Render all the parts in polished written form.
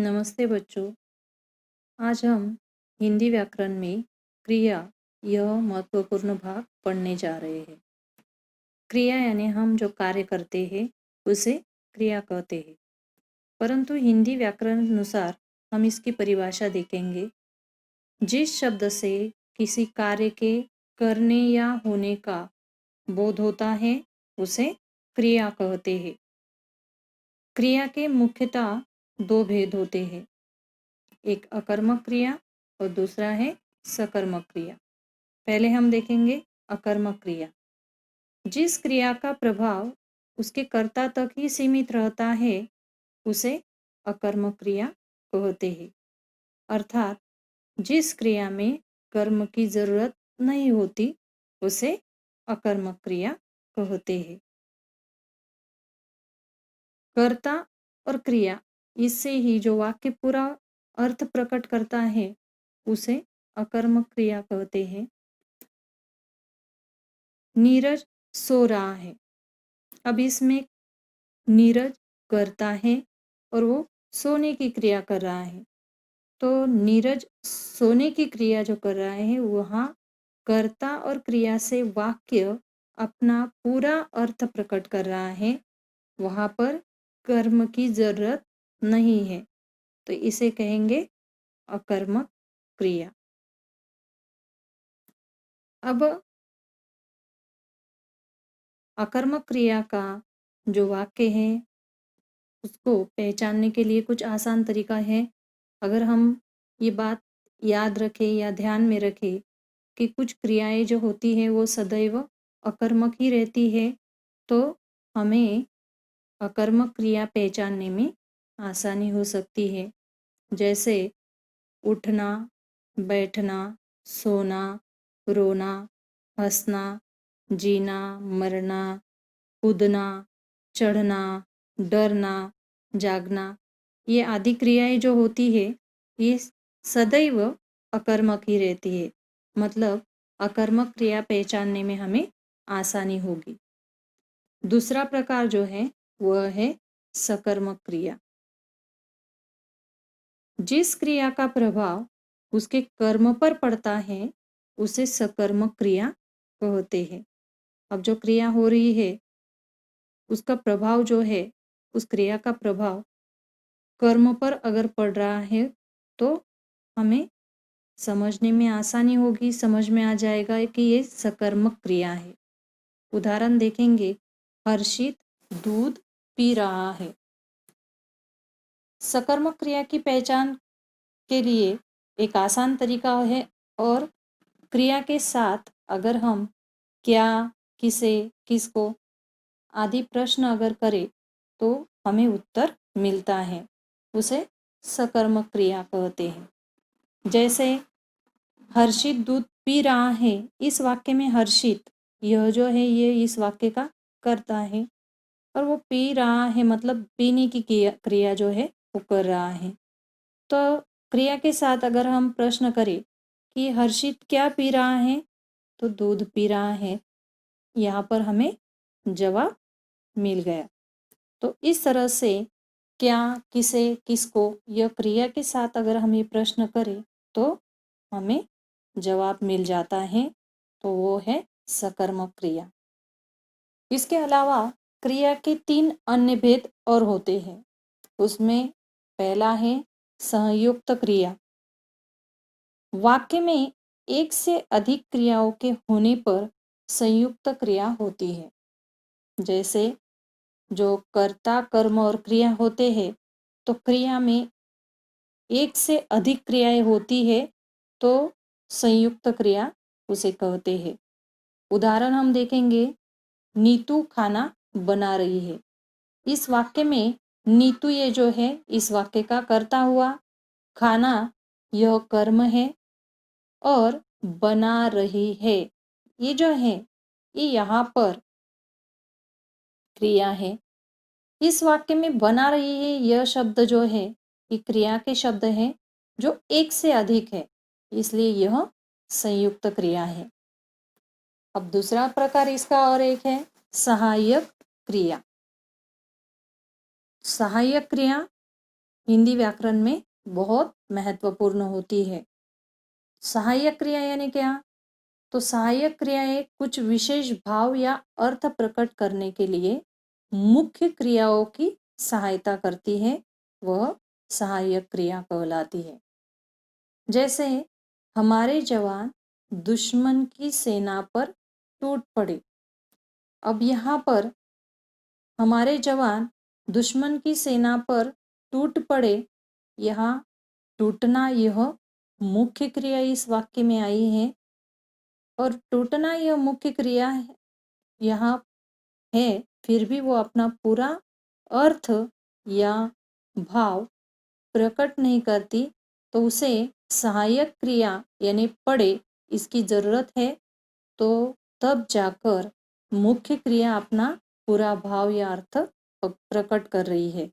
नमस्ते बच्चों। आज हम हिंदी व्याकरण में क्रिया यह महत्वपूर्ण भाग पढ़ने जा रहे हैं। क्रिया यानी हम जो कार्य करते हैं उसे क्रिया कहते हैं। परंतु हिंदी व्याकरण अनुसार हम इसकी परिभाषा देखेंगे। जिस शब्द से किसी कार्य के करने या होने का बोध होता है उसे क्रिया कहते हैं। क्रिया के मुख्यतः दो भेद होते हैं, एक अकर्मक क्रिया और दूसरा है सकर्मक क्रिया। पहले हम देखेंगे अकर्मक क्रिया। जिस क्रिया का प्रभाव उसके कर्ता तक ही सीमित रहता है उसे अकर्मक क्रिया कहते हैं। अर्थात जिस क्रिया में कर्म की जरूरत नहीं होती उसे अकर्मक क्रिया कहते हैं। कर्ता और क्रिया, इससे ही जो वाक्य पूरा अर्थ प्रकट करता है उसे अकर्मक क्रिया कहते हैं। नीरज सो रहा है। अब इसमें नीरज करता है और वो सोने की क्रिया कर रहा है। तो नीरज सोने की क्रिया जो कर रहा है वहाँ कर्ता और क्रिया से वाक्य अपना पूरा अर्थ प्रकट कर रहा है, वहाँ पर कर्म की जरूरत नहीं है, तो इसे कहेंगे अकर्मक क्रिया। अब अकर्मक क्रिया का जो वाक्य है उसको पहचानने के लिए कुछ आसान तरीका है। अगर हम ये बात याद रखें या ध्यान में रखें कि कुछ क्रियाएं जो होती हैं वो सदैव अकर्मक ही रहती है, तो हमें अकर्मक क्रिया पहचानने में आसानी हो सकती है। जैसे उठना, बैठना, सोना, रोना, हंसना, जीना, मरना, कूदना, चढ़ना, डरना, जागना, ये आदि क्रियाएं जो होती है ये सदैव अकर्मक ही रहती है। मतलब अकर्मक क्रिया पहचानने में हमें आसानी होगी। दूसरा प्रकार जो है वह है सकर्मक क्रिया। जिस क्रिया का प्रभाव उसके कर्म पर पड़ता है उसे सकर्मक क्रिया कहते हैं। अब जो क्रिया हो रही है उसका प्रभाव जो है, उस क्रिया का प्रभाव कर्म पर अगर पड़ रहा है तो हमें समझने में आसानी होगी, समझ में आ जाएगा कि ये सकर्मक क्रिया है। उदाहरण देखेंगे, हर्षित दूध पी रहा है। सकर्मक क्रिया की पहचान के लिए एक आसान तरीका है, और क्रिया के साथ अगर हम क्या, किसे, किसको आदि प्रश्न अगर करें तो हमें उत्तर मिलता है, उसे सकर्मक क्रिया कहते हैं। जैसे हर्षित दूध पी रहा है, इस वाक्य में हर्षित यह जो है ये इस वाक्य का कर्ता है, और वो पी रहा है मतलब पीने की क्रिया जो है वो कर रहा है। तो क्रिया के साथ अगर हम प्रश्न करें कि हर्षित क्या पी रहा है, तो दूध पी रहा है, यहाँ पर हमें जवाब मिल गया। तो इस तरह से क्या, किसे, किसको यह क्रिया के साथ अगर हम ये प्रश्न करें तो हमें जवाब मिल जाता है, तो वो है सकर्मक क्रिया। इसके अलावा क्रिया के 3 अन्य भेद और होते हैं। उसमें पहला है संयुक्त क्रिया। वाक्य में एक से अधिक क्रियाओं के होने पर संयुक्त क्रिया होती है। जैसे जो कर्ता, कर्म और क्रिया होते हैं, तो क्रिया में एक से अधिक क्रियाएं होती है तो संयुक्त क्रिया उसे कहते हैं। उदाहरण हम देखेंगे, नीतू खाना बना रही है। इस वाक्य में नीतू ये जो है इस वाक्य का कर्ता हुआ, खाना यह कर्म है, और बना रही है ये जो है ये यहाँ पर क्रिया है। इस वाक्य में बना रही है यह शब्द जो है ये क्रिया के शब्द है जो एक से अधिक है, इसलिए यह संयुक्त क्रिया है। अब दूसरा प्रकार इसका और एक है सहायक क्रिया। सहायक क्रिया हिंदी व्याकरण में बहुत महत्वपूर्ण होती है। सहायक क्रिया यानी क्या? तो सहायक क्रियाएं कुछ विशेष भाव या अर्थ प्रकट करने के लिए मुख्य क्रियाओं की सहायता करती है, वह सहायक क्रिया कहलाती है। जैसे हमारे जवान दुश्मन की सेना पर टूट पड़े। अब यहाँ पर हमारे जवान दुश्मन की सेना पर टूट पड़े, यहाँ टूटना यह मुख्य क्रिया इस वाक्य में आई है और टूटना यह मुख्य क्रिया यहाँ है, फिर भी वो अपना पूरा अर्थ या भाव प्रकट नहीं करती, तो उसे सहायक क्रिया यानी पड़े इसकी ज़रूरत है, तो तब जाकर मुख्य क्रिया अपना पूरा भाव या अर्थ प्रकट कर रही है।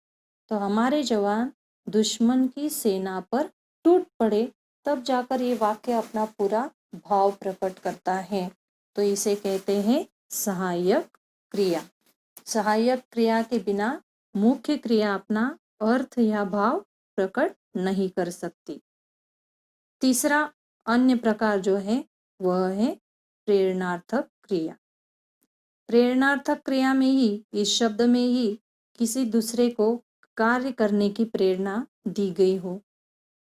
तो हमारे जवान दुश्मन की सेना पर टूट पड़े, तब जाकर ये वाक्य अपना पूरा भाव प्रकट करता है, तो इसे कहते हैं सहायक क्रिया। सहायक क्रिया के बिना मुख्य क्रिया अपना अर्थ या भाव प्रकट नहीं कर सकती। तीसरा अन्य प्रकार जो है वह है प्रेरणार्थक क्रिया। प्रेरणार्थक क्रिया में ही, इस शब्द में ही किसी दूसरे को कार्य करने की प्रेरणा दी गई हो।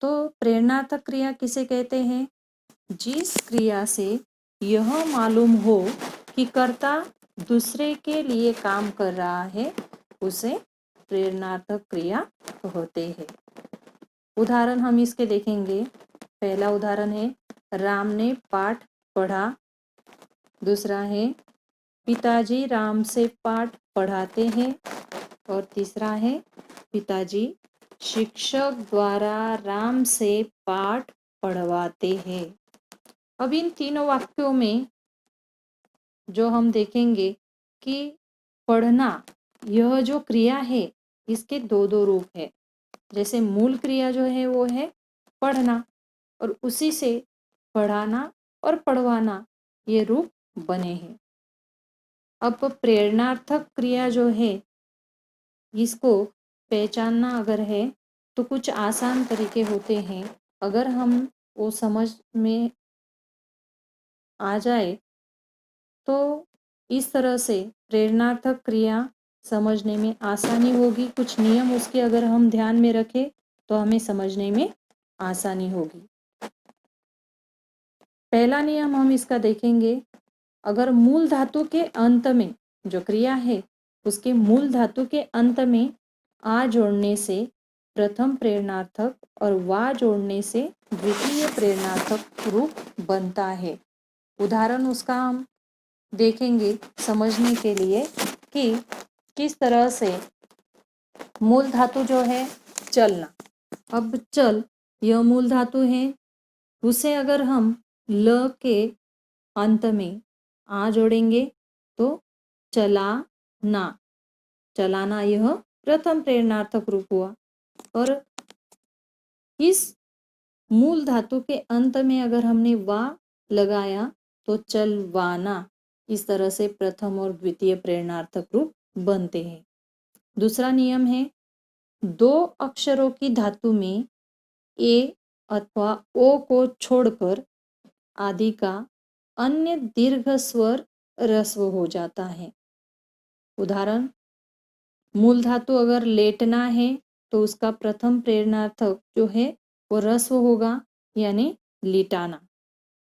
तो प्रेरणार्थक क्रिया किसे कहते हैं? जिस क्रिया से यह मालूम हो कि कर्ता दूसरे के लिए काम कर रहा है, उसे प्रेरणार्थक क्रिया कहते हैं। उदाहरण हम इसके देखेंगे। पहला उदाहरण है राम ने पाठ पढ़ा। दूसरा है पिताजी राम से पाठ पढ़ाते हैं। और तीसरा है पिताजी शिक्षक द्वारा राम से पाठ पढ़वाते हैं। अब इन तीनों वाक्यों में जो हम देखेंगे कि पढ़ना यह जो क्रिया है इसके दो दो रूप है। जैसे मूल क्रिया जो है वो है पढ़ना और उसी से पढ़ाना और पढ़वाना ये रूप बने हैं। अब प्रेरणार्थक क्रिया जो है इसको पहचानना अगर है तो कुछ आसान तरीके होते हैं। अगर हम वो समझ में आ जाए तो इस तरह से प्रेरणार्थक क्रिया समझने में आसानी होगी। कुछ नियम उसके अगर हम ध्यान में रखें तो हमें समझने में आसानी होगी। पहला नियम हम इसका देखेंगे। अगर मूल धातु के अंत में जो क्रिया है उसके मूल धातु के अंत में आ जोड़ने से प्रथम प्रेरणार्थक और वा जोड़ने से द्वितीय प्रेरणार्थक रूप बनता है। उदाहरण उसका हम देखेंगे समझने के लिए कि किस तरह से मूल धातु जो है चलना। अब चल यह मूल धातु है, उसे अगर हम ल के अंत में आ जोड़ेंगे तो चलाना, चलाना यह प्रथम प्रेरणार्थक रूप हुआ। और इस मूल धातु के अंत में अगर हमने वा लगाया तो चलवाना, इस तरह से प्रथम और द्वितीय प्रेरणार्थक रूप बनते हैं। दूसरा नियम है दो अक्षरों की धातु में ए अथवा ओ को छोड़कर आदि का अन्य दीर्घ स्वर ह्रस्व हो जाता है। उदाहरण मूल धातु अगर लेटना है तो उसका प्रथम प्रेरणार्थक जो है वो ह्रस्व होगा यानी लिटाना,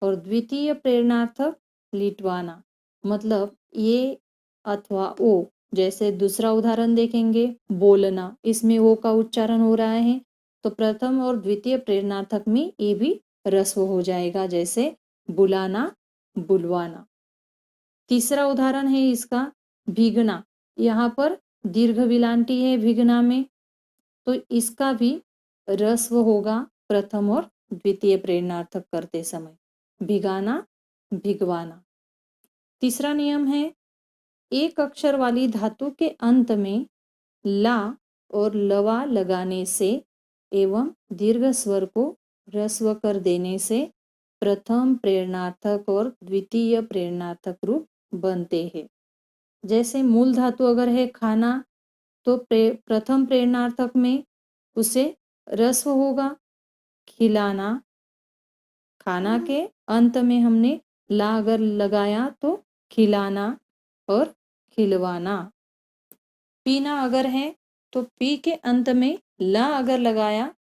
और द्वितीय प्रेरणार्थक लिटवाना। मतलब ये अथवा ओ, जैसे दूसरा उदाहरण देखेंगे बोलना, इसमें ओ का उच्चारण हो रहा है तो प्रथम और द्वितीय प्रेरणार्थक में ये भी ह्रस्व हो जाएगा, जैसे बुलाना बुलवाना। तीसरा उदाहरण है इसका भीगना। यहाँ पर दीर्घ विलांटी है भीगना में, तो इसका भी ह्रस्व होगा प्रथम और द्वितीय प्रेरणार्थक करते समय, भिगाना भिगवाना। तीसरा नियम है एक अक्षर वाली धातु के अंत में ला और लवा लगाने से एवं दीर्घ स्वर को ह्रस्व कर देने से प्रथम प्रेरणार्थक और द्वितीय प्रेरणार्थक रूप बनते हैं। जैसे मूल धातु अगर है खाना तो प्रथम प्रेरणार्थक में उसे रस्व होगा। खिलाना, खाना के अंत में हमने ला अगर लगाया तो खिलाना और खिलवाना। पीना अगर है तो पी के अंत में ला अगर लगाया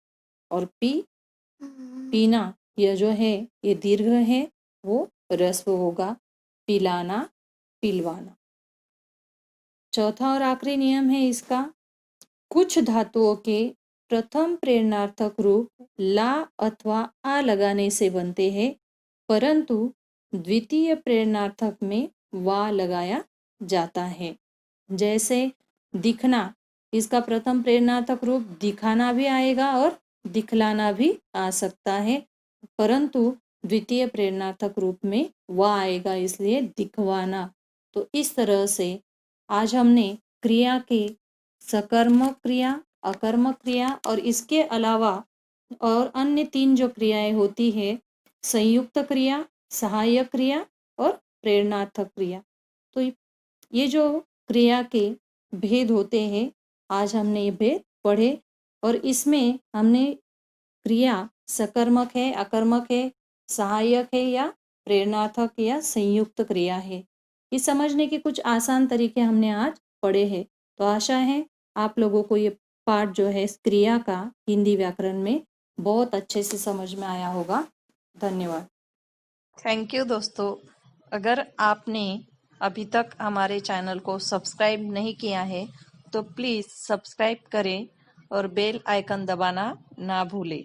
और पीना यह जो है ये दीर्घ है, वो रस्व होगा। पिलाना, पिलवाना। चौथा और आखिरी नियम है इसका, कुछ धातुओं के प्रथम प्रेरणार्थक रूप ला अथवा आ लगाने से बनते हैं, परंतु द्वितीय प्रेरणार्थक में वा लगाया जाता है। जैसे दिखना, इसका प्रथम प्रेरणार्थक रूप दिखाना भी आएगा और दिखलाना भी आ सकता है, परंतु द्वितीय प्रेरणार्थक रूप में वा आएगा, इसलिए दिखवाना। तो इस तरह से आज हमने क्रिया के सकर्मक क्रिया, अकर्मक क्रिया और इसके अलावा और अन्य 3 जो क्रियाएं होती है, संयुक्त क्रिया, सहायक क्रिया और प्रेरणार्थक क्रिया, तो ये जो क्रिया के भेद होते हैं, आज हमने ये भेद पढ़े और इसमें हमने क्रिया सकर्मक है, अकर्मक है, सहायक है या प्रेरणार्थक या संयुक्त क्रिया है, ये समझने के कुछ आसान तरीके हमने आज पढ़े हैं। तो आशा है आप लोगों को ये पाठ जो है क्रिया का हिंदी व्याकरण में बहुत अच्छे से समझ में आया होगा। धन्यवाद। थैंक यू दोस्तों। अगर आपने अभी तक हमारे चैनल को सब्सक्राइब नहीं किया है तो प्लीज़ सब्सक्राइब करें और बेल आइकन दबाना ना भूलें।